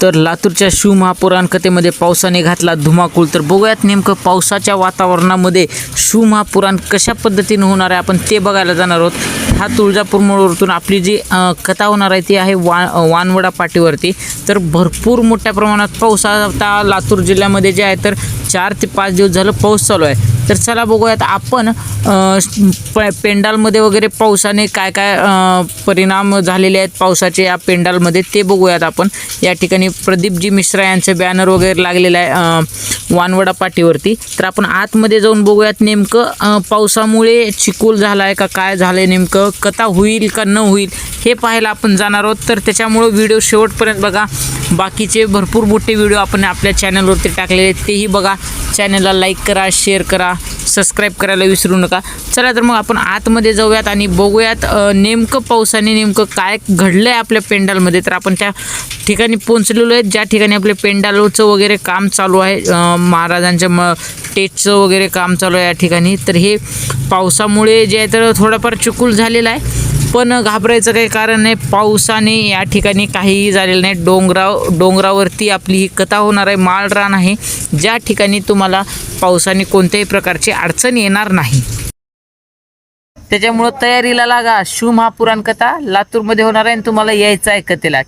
तर लातूरच्या शिवमहापुराण कथेमध्ये पावसाने घातला धुमाकूळ। तर बघूयात नेमकं पावसाच्या वातावरणामध्ये शिवमहापुराण कशा पद्धतीने होणार आहे, आपण ते बघायला जाणार आहोत। हा तुळजापूर मोडवरून आपली जी कथा होणार आहे ती आहे वानवडा पाटीवरती। तर भरपूर मोठ्या प्रमाणात पाऊस आता लातूर जिल्ह्यामध्ये जे आहे तर 4 ते 5 दिवस झालं पाऊस चालू आहे। तर चला बघूयात आपण पेंडालमध्ये वगैरे पावसाने काय काय परिणाम झालेले आहेत पावसाचे या पेंडालमध्ये ते बघूयात आपण। या ठिकाणी प्रदीपजी मिश्रा यांचे बॅनर वगैरे लागलेलं आहे वानवडा पाटीवरती। तर आपण आतमध्ये जाऊन बघूयात नेमकं पावसामुळे चिखल झाला आहे का काय झालं आहे, नेमकं कथा होईल का न होईल हे पाहायला आपण जाणार आहोत। तर त्याच्यामुळे व्हिडिओ शेवटपर्यंत बघा। बाकीचे भरपूर मोठे व्हिडिओ आपण आपल्या चॅनलवरती टाकलेले आहेत तेही बघा। चॅनलला लाईक करा, शेअर करा, सबस्क्राईब करायला विसरू नका। चला तर मग आपण आतमध्ये जाऊयात आणि बघूयात नेमकं पावसाने नेमकं काय घडलं आहे आपल्या पेंडालमध्ये। तर आपण त्या ठिकाणी पोहोचलेलो आहे ज्या ठिकाणी आपल्या पेंडालचं वगैरे काम चालू आहे, महाराजांच्या टेजचं वगैरे काम चालू आहे या ठिकाणी। तर हे पावसामुळे जे आहे तर थोडाफार चिखल झालेला आहे, पण घाबरायचं काही कारण नाही। पावसाने या ठिकाणी काहीही झालेलं नाही। डोंगरावरती आपली ही कथा होणार आहे, माळरान आहे ज्या ठिकाणी तुम्हाला पावसाने कोणत्याही प्रकारची अडचण येणार नाही। त्याच्यामुळं तयारीला लागा। शिवमहापुराण कथा लातूरमध्ये होणार आहे आणि तुम्हाला यायचं आहे कथेला।